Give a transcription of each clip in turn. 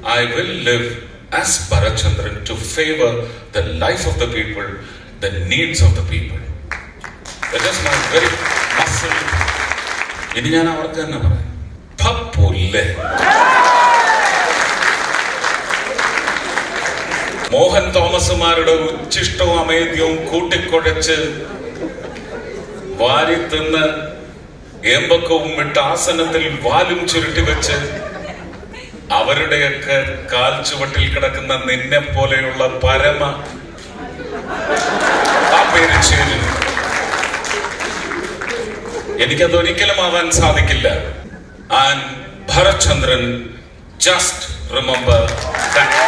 I will live as Bharachandran to favor the life of the people, the needs of the people. That is my very muscle. ഇനി ഞാൻ അവർക്ക് തന്നെ പറയാം, പപ്പുല്ലേ. മോഹൻ തോമസുമാരുടെ ഉച്ഛിഷ്ടവും അമേദ്യവും കൂട്ടിക്കുഴച്ച് വാരി തിന്ന് ഏമ്പക്കവും വിട്ട് ആസനത്തിൽ വാലും ചുരുട്ടി വെച്ച് അവരുടെയൊക്കെ കാൽ ചുവട്ടിൽ കിടക്കുന്ന നിന്നെ പോലെയുള്ള പരമ ആ പേര് ചേരുന്നു. എനിക്കതൊരിക്കലും ആവാൻ സാധിക്കില്ല. And Bharathchandran, just remember that.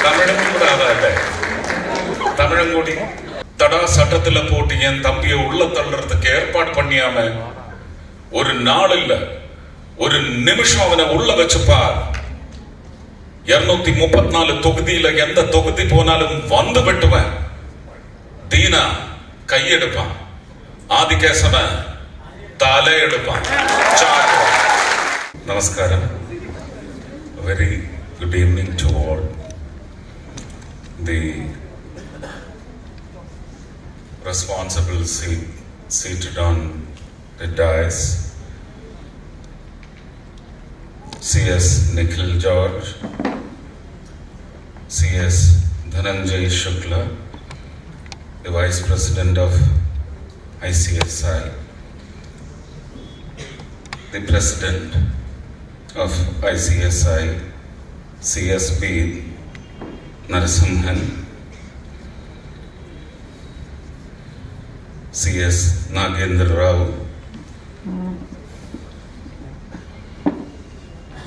தமிழும் கூட ஆதாட்ட தமிழும் கூடி தடா சட்டத்துல போட்டு என் தம்பியை உள்ள தள்ளுறதுக்கு ஏற்பாடு பண்ணியாம ஒரு நாள் இல்ல, ஒரு நிமிஷம் அவனை உள்ள வச்சுப்பார். 234 தொகுதியில எந்த தொகுதி போனாலும் வந்து வெட்டுவேன். தீனா கையெடுப்பான், ஆதிகேசவன் தலை எடுப்பான். நமஸ்காரம். Very good evening to all. The responsible seated on the dais, C.S. Nikhil George, C.S. Dhananjay Shukla, the Vice President of ICSI, the President of ICSI, CSB Narasimhan, C.S. Nagendra Rao,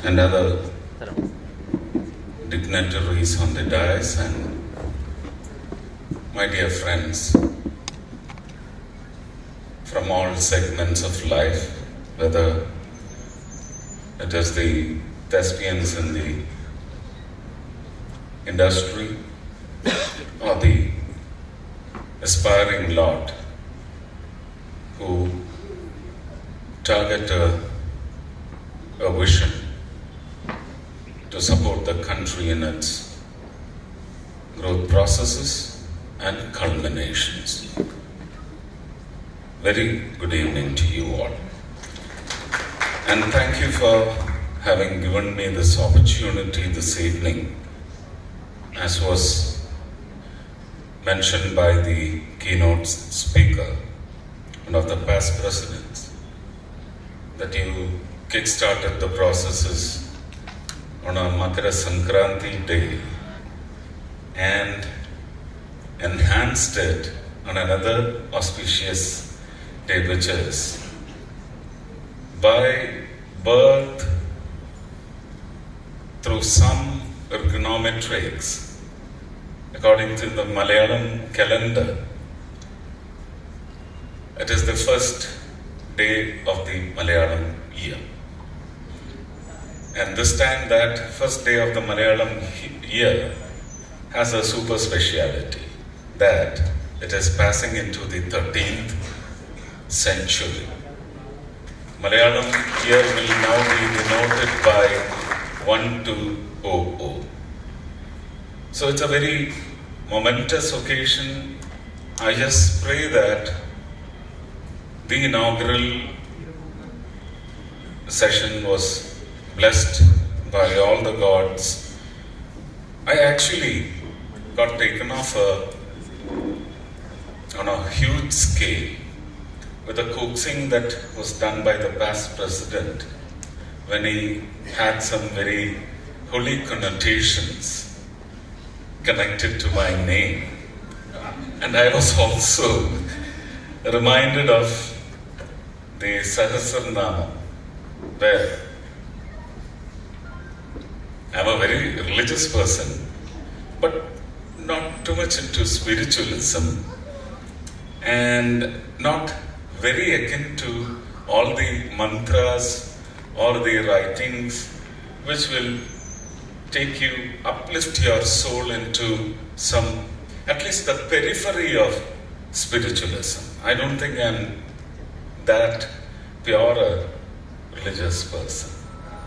and other dignitaries on the dais, and my dear friends from all segments of life, whether it is the thespians in the industry or the aspiring lot who target a vision to support the country in its growth processes and culminations. Very good evening to you all. And thank you for having given me this opportunity this evening. As was mentioned by the keynote speaker, one of the past presidents, that you kick-started the processes on a Makara Sankranti day and enhanced it on another auspicious day, which is by birth through some ergonometrics. According to the Malayalam calendar, it is the first day of the Malayalam year. And this time that first day of the Malayalam year has a super speciality, that it is passing into the 13th century. Malayalam year will now be denoted by 1200. So it's a very momentous occasion. I just pray that the inaugural session was blessed by all the gods. I actually got taken off on a huge scale with the coaxing that was done by the past president when he had some very holy connotations connected to my name. And I was also reminded of the Sahasranama, where I'm a very religious person, but not too much into spiritualism, and not very akin to all the mantras or the writings which will take you, uplift your soul into some, at least the periphery of spiritualism. I don't think I'm that pure a religious person.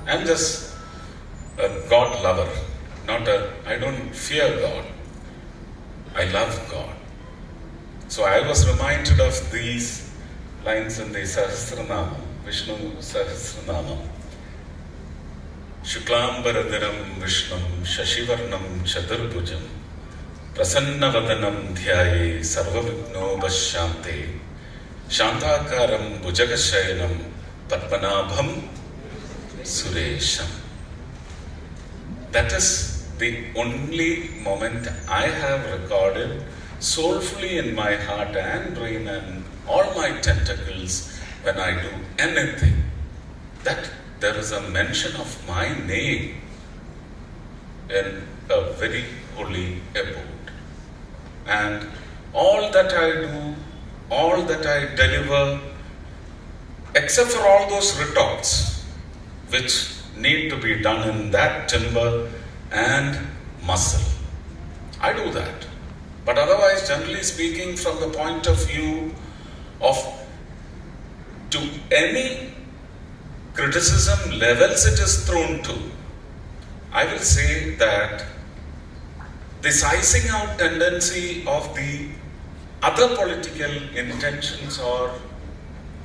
I'm just a God lover, I don't fear God. I love God. So I was reminded of these lines in the Sahasranama, Vishnu Sahasranama. Shuklambaradharam Vishnum Shashivarnam Chaturbhujam Prasannavadanam Dhyaye Sarvavigno Vashyante Shantakaram Bhujagashayanam Padmanabham Suresham. That is the only moment I have recorded soulfully in my heart and brain and all my tentacles when I do anything, that there is a mention of my name in a very holy abode. And all that I do, all that I deliver, except for all those retorts which need to be done in that timber and muscle, I do that. But otherwise, generally speaking, from the point of view of to any criticism levels it is thrown to, I will say that the sizing out tendency of the other political intentions or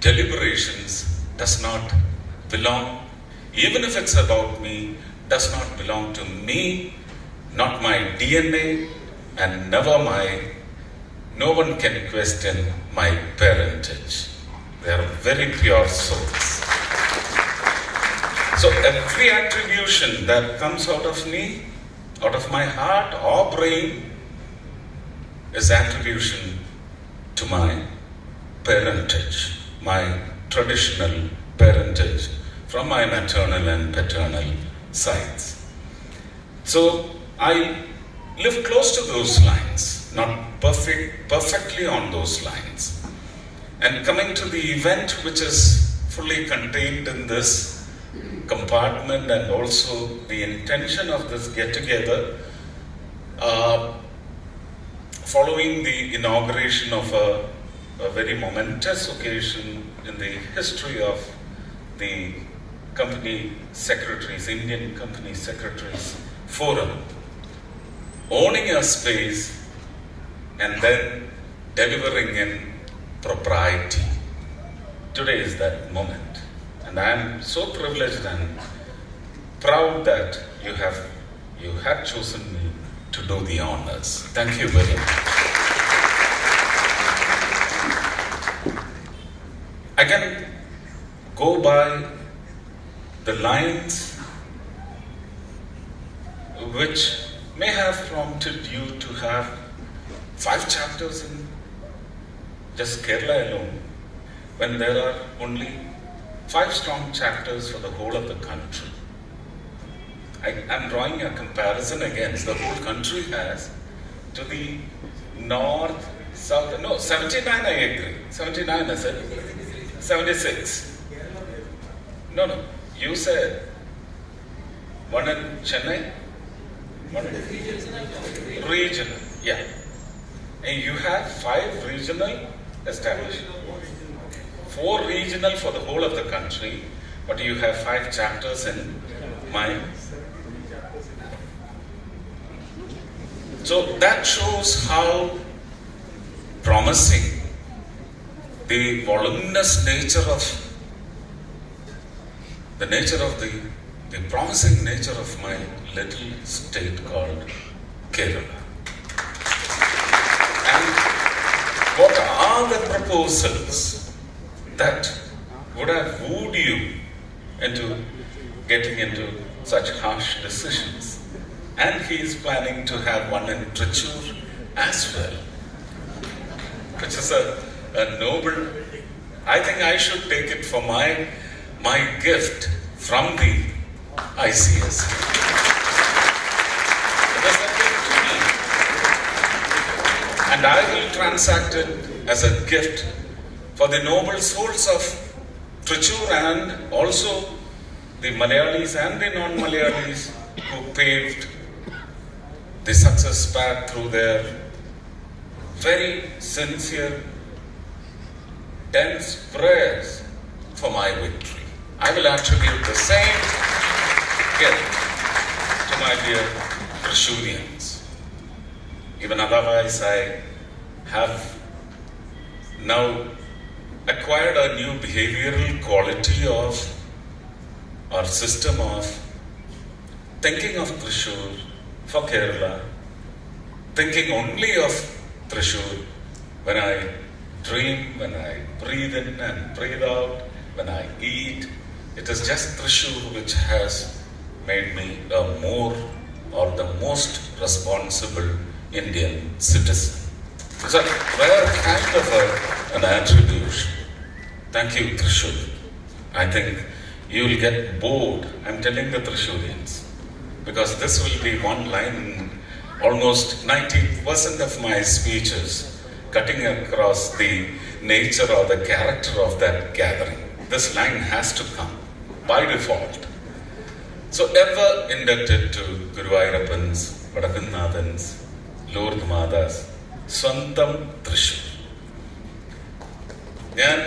deliberations does not belong, even if it's about me, does not belong to me, not my DNA, and no one can question my parentage. They are very pure souls. So every attribution that comes out of me, out of my heart or brain, is attribution to my parentage, my traditional parentage from my maternal and paternal sides. So I live close to those lines, not perfectly on those lines. And coming to the event which is fully contained in this compartment and also the intention of this get-together, following the inauguration of a very momentous occasion in the history of the company secretaries, Indian Company Secretaries Forum, owning a space and then delivering in propriety. Today is that moment. And I am so privileged and proud that you have chosen me to do the honors. Thank you very much. I can go by the lines which may have prompted you to have 5 chapters in just Kerala alone, when there are only 5 strong chapters for the whole of the country. I'm drawing a comparison against the whole country has to the north, south, 79 I agree. 79 I said. 76. No, you said one in Chennai, one in regional, yeah. And you have 5 regional established. 4 regional for the whole of the country, but you have 5 chapters in mine. So that shows how promising the voluminous nature of the promising nature of my little state called Kerala. And what are the proposals that would have wooed you into getting into such harsh decisions? And he is planning to have one in Trichure as well, which is a noble. I think I should take it for my gift from the ICS. It is a gift to me. And I will transact it as a gift for the noble souls of Trichure and also the Malayalis and the non-Malayalis who paved the success path through their very sincere dense prayers for my victory. I will attribute the same gift to my dear Trishurians. Even otherwise, I have now acquired a new behavioral quality of or system of thinking of Thrissur for Kerala, thinking only of Thrissur when I dream, when I breathe in and breathe out, when I eat. It is just Thrissur which has made me a more or the most responsible Indian citizen. It's a rare kind of an attribution. Thank you, Thrissur. I think you will get bored. I'm telling the Trishurians, because this will be one line in almost 90% of my speeches, cutting across the nature or the character of that gathering. This line has to come by default. So ever indebted to Guru Ayyappan's, Vadakannathans, Lord Madas, Swantam Thrissur. ഞാൻ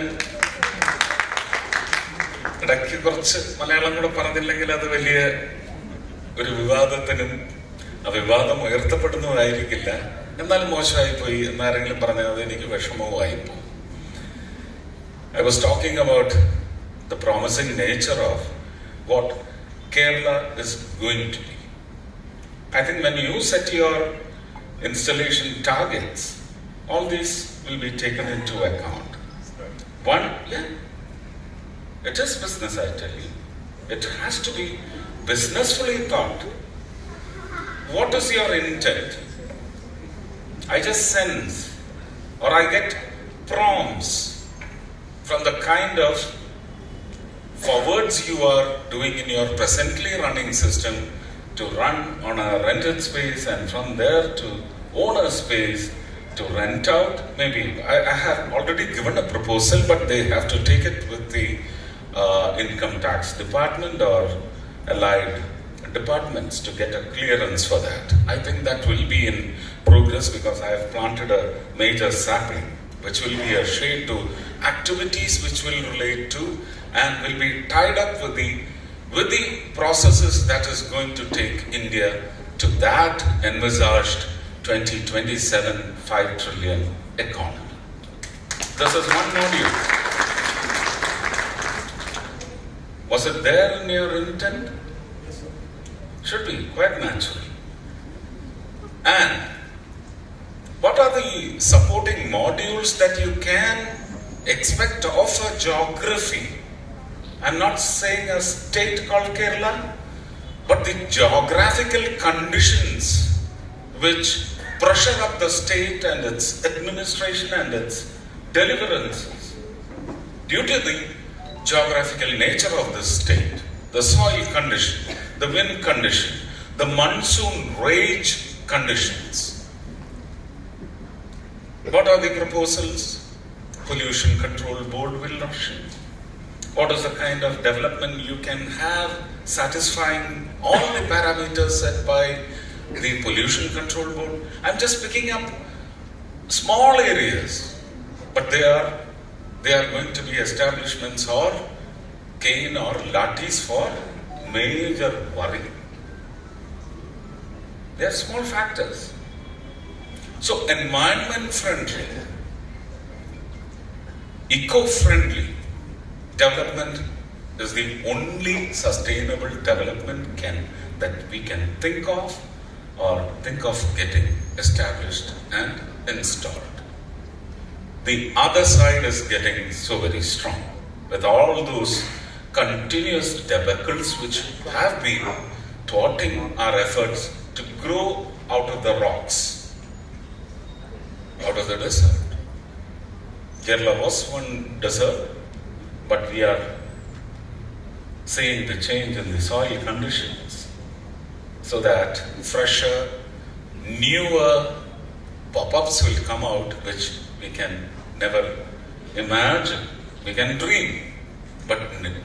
ഇടയ്ക്ക് കുറച്ച് മലയാളം കൂടെ പറഞ്ഞില്ലെങ്കിൽ അത് വലിയ ഒരു വിവാദത്തിനും ആ വിവാദം ഉയർത്തപ്പെടുന്നതായിരിക്കില്ല. എന്നാലും മോശമായിപ്പോയി എന്നാരെങ്കിലും പറഞ്ഞാൽ അത് എനിക്ക് വിഷമവുമായിപ്പോയി. I was talking about the promising nature of what Kerala is going to be. I think when you set your installation targets, all these will be taken into account. One, it is business, I tell you. It has to be businessfully thought. What is your intent? I just sense or I get prompts from the kind of forwards you are doing in your presently running system to run on a rented space, and from there to own a space to rent out. Maybe I have already given a proposal, but they have to take it with the income tax department or allied departments to get a clearance for that. I think that will be in progress, because I have planted a major sapling which will be a shade to activities which will relate to and will be tied up with the processes that is going to take India to that envisaged 2027 5 trillion economy. This is one module. Was it there in your intent? Should be quite natural. And what are the supporting modules that you can expect of a geography? I'm not saying a state called Kerala, but the geographical conditions which pressure up the state and its administration and its deliverances due to the geographical nature of the state, the soil condition, the wind condition, the monsoon rage conditions. What are the proposals? Pollution Control Board will rush in. What is the kind of development you can have satisfying all the parameters set by the Pollution Control Board? I'm just picking up small areas, but they are going to be establishments or cane or lathis for major worry. They are small factors. So environment friendly, eco-friendly development is the only sustainable development that we can think of getting established and installed. The other side is getting so very strong with all those continuous debacles which have been thwarting our efforts to grow out of the rocks, out of the desert. Kerala was one desert, but we are seeing the change in the soil conditions so that fresher, newer pop-ups will come out which we can never imagine. We can dream, but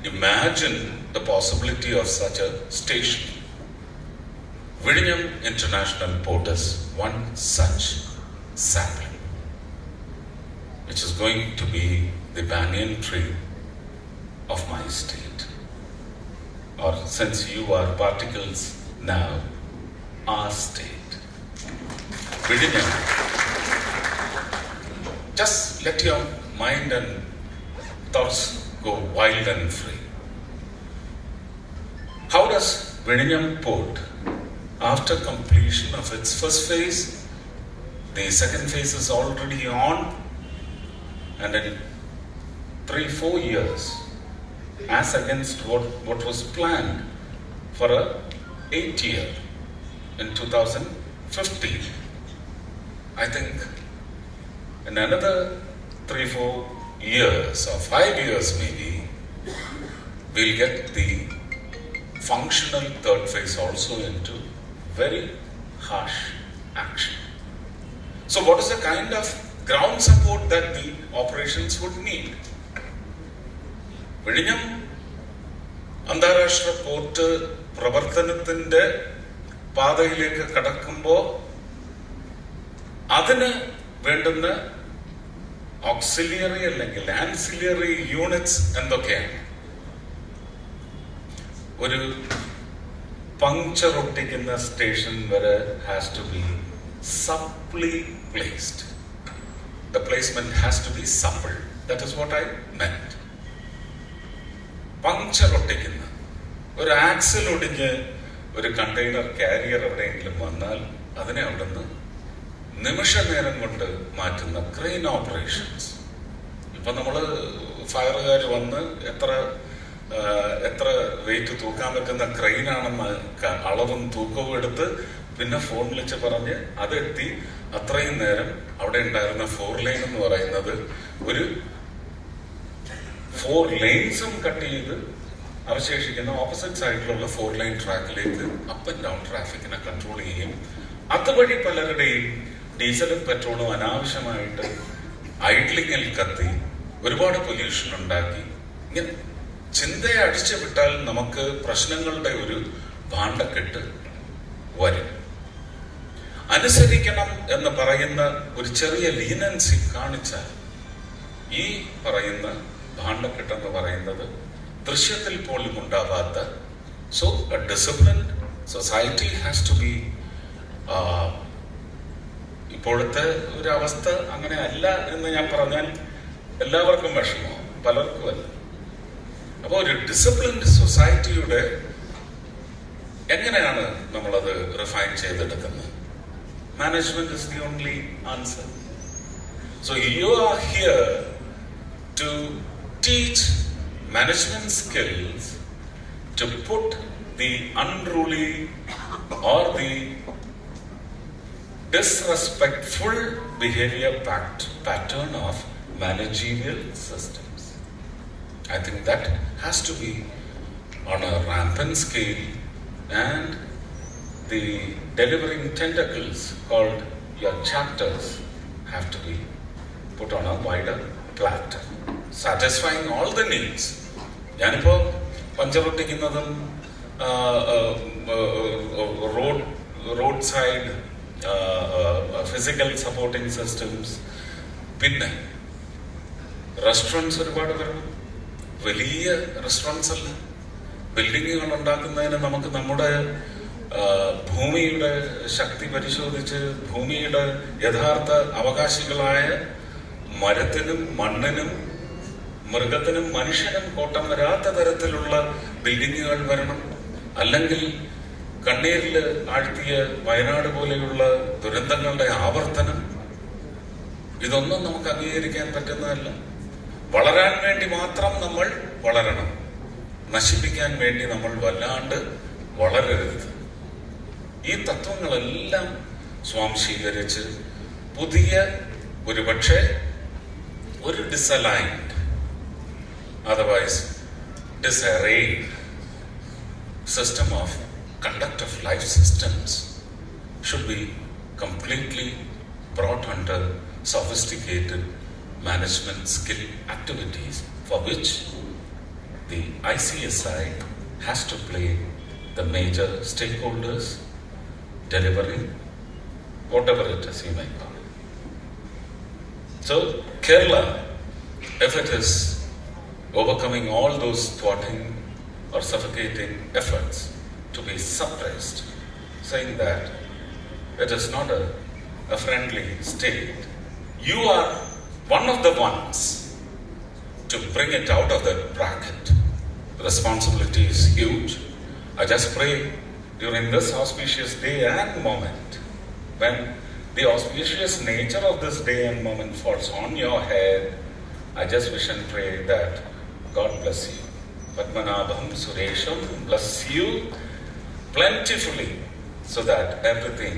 imagine the possibility of such a station. Vizhinjam International Port is one such sapling, which is going to be the banyan tree of my state. Or since you are particles now, our state. Vidinyam. Just let your mind and thoughts go wild and free. How does Vidinyam Port, after completion of its first phase, the second phase is already on, and in 3-4 years, as against what was planned for a 8-year in 2015, I think in another 3-4 years or 5 years maybe, we'll get the functional third phase also into very harsh action. So what is the kind of ground support that the operations would need? Vidinyam അന്താരാഷ്ട്ര port പ്രവർത്തനത്തിന്റെ പാതയിലേക്ക് കടക്കുമ്പോൾ അതിന് വേണ്ടുന്ന auxiliary അല്ലെങ്കിൽ ആൻസിലിയറി units എന്തൊക്കെയാണ്? ഒരു puncture ഒട്ടിക്കുന്ന സ്റ്റേഷൻ വരെ has to be supply placed. The placement has to be supple. That is what I meant. Puncture ഒട്ടിക്കുന്ന ഒരു ആക്സിൽ ഒടിഞ്ഞ് ഒരു കണ്ടെയ്നർ കാരിയർ എവിടെയെങ്കിലും വന്നാൽ അതിനെ അവിടെ നിന്ന് നിമിഷ നേരം കൊണ്ട് മാറ്റുന്ന ക്രെയിൻ ഓപ്പറേഷൻസ്. ഇപ്പൊ നമ്മള് ഫയറുകാർ വന്ന് എത്ര വെയിറ്റ് തൂക്കാൻ പറ്റുന്ന ക്രെയിനാണെന്ന് അളവും തൂക്കവും എടുത്ത് പിന്നെ ഫോൺ വിളിച്ച് പറഞ്ഞ് അതെത്തി അത്രയും നേരം അവിടെ ഉണ്ടായിരുന്ന 4 ലൈൻ എന്ന് പറയുന്നത് ഒരു 4 ലൈൻസും കട്ട് ചെയ്ത് അവശേഷിക്കുന്ന ഓപ്പോസിറ്റ് സൈഡിലുള്ള 4 ലൈൻ ട്രാക്കിലേക്ക് അപ്പ് ആൻഡ് ഡൗൺ ട്രാഫിക്കിനെ കൺട്രോൾ ചെയ്യും. അതുവഴി പലരുടെയും ഡീസലും പെട്രോളും അനാവശ്യമായിട്ട് ഐഡ്ലിങ്ങിൽ കത്തി ഒരുപാട് പൊല്യൂഷൻ ഉണ്ടാക്കി. ഇങ്ങനെ ചിന്തയെ അടിച്ചു വിട്ടാൽ നമുക്ക് പ്രശ്നങ്ങളുടെ ഒരു ഭാണ്ഡക്കെട്ട് വരും. അനുസരിക്കണം എന്ന് പറയുന്ന ഒരു ചെറിയ ലീനൻസി കാണിച്ചാൽ ഈ പറയുന്ന ഭാണ്ഡക്കെട്ടെന്ന് പറയുന്നത് ദൃശ്യത്തിൽ പോലും ഉണ്ടാവാത്ത, so a disciplined society has to be. ഇപ്പോഴത്തെ ഒരു അവസ്ഥ അങ്ങനെ അല്ല എന്ന് ഞാൻ പറഞ്ഞാൽ എല്ലാവർക്കും വിഷമോ, പലർക്കും അല്ല. അപ്പോൾ ഒരു ഡിസിപ്ലിൻഡ് സൊസൈറ്റിയുടെ എങ്ങനെയാണ് നമ്മളത് റിഫൈൻ ചെയ്തെടുക്കുന്നത്? Management is the only answer. So you are here to teach management skills to put the unruly or the disrespectful behavior pattern of managerial systems. I think that has to be on a rampant scale, and the delivering tentacles called your chapters have to be put on a wider platter, satisfying all the needs. ഞാനിപ്പോ പഞ്ചറൊട്ടിക്കുന്നതും road side physical supporting systems, പിന്നെ restaurants ഒരുപാട് വരണം. വലിയ restaurants അല്ല, ബിൽഡിങ്ങുകൾ ഉണ്ടാക്കുന്നതിന് നമുക്ക് നമ്മുടെ ഭൂമിയുടെ ശക്തി പരിശോധിച്ച് ഭൂമിയുടെ യഥാർത്ഥ അവകാശികളായ മരത്തിനും മണ്ണിനും മൃഗത്തിനും മനുഷ്യനും കോട്ടം വരാത്ത തരത്തിലുള്ള ബിൽഡിങ്ങുകൾ വരണം. അല്ലെങ്കിൽ കണ്ണീരിൽ ആഴ്ത്തിയ വയനാട് പോലെയുള്ള ദുരന്തങ്ങളുടെ ആവർത്തനം, ഇതൊന്നും നമുക്ക് അംഗീകരിക്കാൻ പറ്റുന്നതല്ല. വളരാൻ വേണ്ടി മാത്രം നമ്മൾ വളരണം, നശിപ്പിക്കാൻ വേണ്ടി നമ്മൾ വല്ലാണ്ട് വളരരുത്. ഈ തത്വങ്ങളെല്ലാം സ്വാംശീകരിച്ച് പുതിയ ഒരുപക്ഷെ ഒരു ഡിസലൈൻഡ്, otherwise disarrayed system of conduct of life systems should be completely brought under sophisticated management skill activities, for which the ICSI has to play the major stakeholders, delivering whatever it is you may call it. So Kerala if it is overcoming all those thwarting or suffocating efforts to be suppressed, saying that it is not a friendly state, you are one of the ones to bring it out of that bracket. The responsibility is huge. I just pray during this auspicious day and moment, when the auspicious nature of this day and moment falls on your head, I just wish and pray that God bless you. Padmanabham Suresham bless you plentifully, so that everything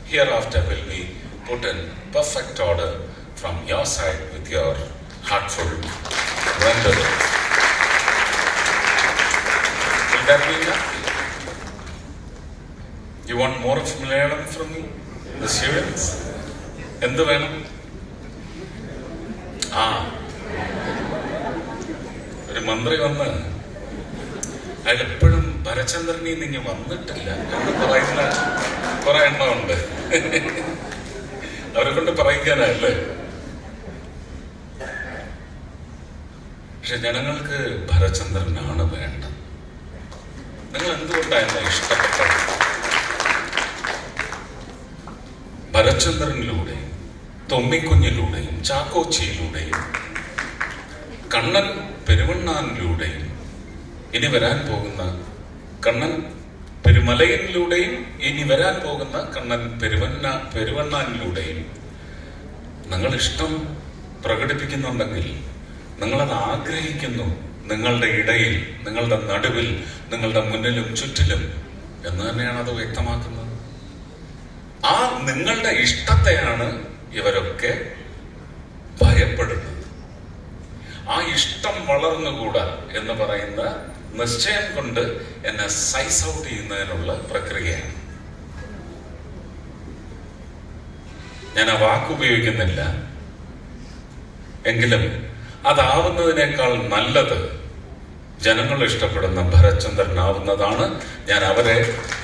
hereafter will be put in perfect order from your side with your heartful rendering. Will that be enough? You want more of Malayalam from me? The students? എന്ത് വേണം? ഒരു മന്ത്രി വന്ന് അയാൾ എപ്പോഴും ഭരചന്ദ്രനിൽ നിന്ന് വന്നിട്ടില്ല എന്ന് പറയുന്ന കുറെ എണ്ണമുണ്ട്. അവരെ കൊണ്ട് പറയിക്കാനല്ലേ. പക്ഷെ ജനങ്ങൾക്ക് ഭരചന്ദ്രനാണ് വേണ്ടത്. നിങ്ങൾ എന്തുകൊണ്ടാണ് ഇഷ്ടപ്പെട്ടത്? ഭരചന്ദ്രനിലൂടെയും തൊമ്മിക്കുഞ്ഞിലൂടെയും ചാക്കോച്ചിയിലൂടെയും കണ്ണൻ പെരുവണ്ണാനിലൂടെയും ഇനി വരാൻ പോകുന്ന കണ്ണൻ പെരുമലയിലൂടെയും ഇനി വരാൻ പോകുന്ന കണ്ണൻ പെരുവണ്ണാനിലൂടെയും നിങ്ങൾ ഇഷ്ടം പ്രകടിപ്പിക്കുന്നുണ്ടെങ്കിൽ, നിങ്ങളത് ആഗ്രഹിക്കുന്നു, നിങ്ങളുടെ ഇടയിൽ, നിങ്ങളുടെ നടുവിൽ, നിങ്ങളുടെ മുന്നിലും ചുറ്റിലും എന്ന് തന്നെയാണ് അത് വ്യക്തമാക്കുന്നത്. ആ നിങ്ങളുടെ ഇഷ്ടത്തെയാണ് ഇവരൊക്കെ ഭയപ്പെടുന്നത്. ആ ഇഷ്ടം വളർന്നുകൂടാ എന്ന് പറയുന്ന നിശ്ചയം കൊണ്ട് എന്നെ സൈസ് ഔട്ട് ചെയ്യുന്നതിനുള്ള പ്രക്രിയയാണ്. ഞാൻ ആ വാക്കുപയോഗിക്കുന്നില്ല, എങ്കിലും അതാവുന്നതിനേക്കാൾ നല്ലത് ജനങ്ങൾ ഇഷ്ടപ്പെടുന്ന ഭരചന്ദ്രനാവുന്നതാണ്. ഞാൻ അവരെ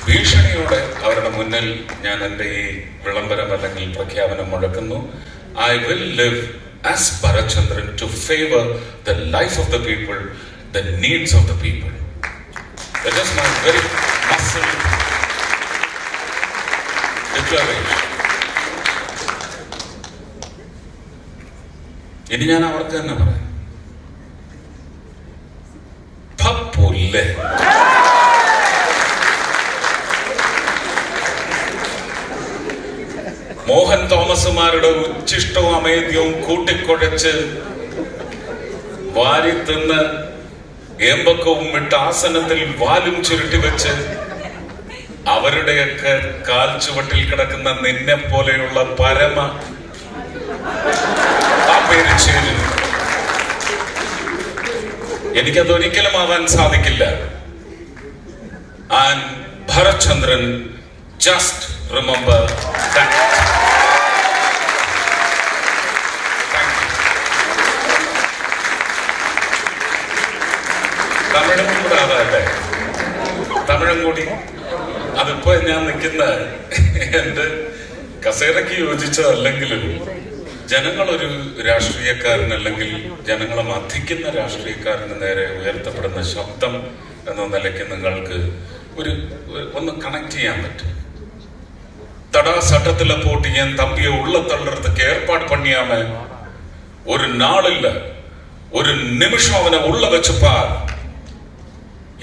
ഭീഷണിയോടെ അവരുടെ മുന്നിൽ ഞാൻ എൻ്റെ ഈ വിളംബരം അല്ലെങ്കിൽ പ്രഖ്യാപനം മുഴക്കുന്നു. I will live as Bharachandran to favor the life of the people, the needs of the people. That is my very muscle declaration. ഇനി ഞാൻ അവർക്ക് തന്നെ പറയാം, പുല്ലേ മോഹൻ തോമസുമാരുടെ ഉച്ഛിഷ്ടവും അമേദ്യവും കൂട്ടിക്കുഴച്ച് വാരി തിന്ന് ഏമ്പക്കവും ഇട്ട് ആസനത്തിൽ വാലും ചുരുട്ടി വെച്ച് അവരുടെയൊക്കെ കാൽ ചുവട്ടിൽ കിടക്കുന്ന നിന്നെ പോലെയുള്ള പരമ ആ പേര് ചേരും. എനിക്കതൊരിക്കലും ആവാൻ സാധിക്കില്ല. And Bharachandran, just remember that. തമിഴും കൂടെ ആവാല്ലേ, തമിഴും കൂടി. അതിപ്പോ ഞാൻ നിൽക്കുന്ന എന്റെ കസേരയ്ക്ക് യോജിച്ചതല്ലെങ്കിലും ജനങ്ങളൊരു രാഷ്ട്രീയക്കാരൻ അല്ലെങ്കിൽ ജനങ്ങളെ മർദ്ദിക്കുന്ന രാഷ്ട്രീയക്കാരന് നേരെ ഉയർത്തപ്പെടുന്ന ശബ്ദം എന്ന നിലയ്ക്ക് നിങ്ങൾക്ക് ഒന്ന് കണക്ട് ചെയ്യാൻ പറ്റും. தடா சட்டத்துல போட்டு என் தம்பியை உள்ள தள்ளுறதுக்கு ஏற்பாடு பண்ணியாம ஒரு நாள் இல்ல, ஒரு நிமிஷம் அவனை உள்ள வச்சுப்பார்.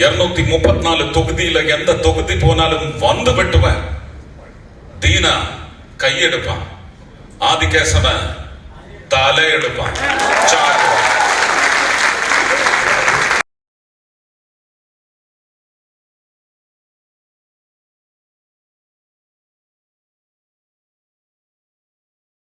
234 தொகுதியில எந்த தொகுதி போனாலும் வந்து வெட்டுவேன். தீனா கையெடுப்பான், ஆதிகேசவன் தலையெடுப்பான்.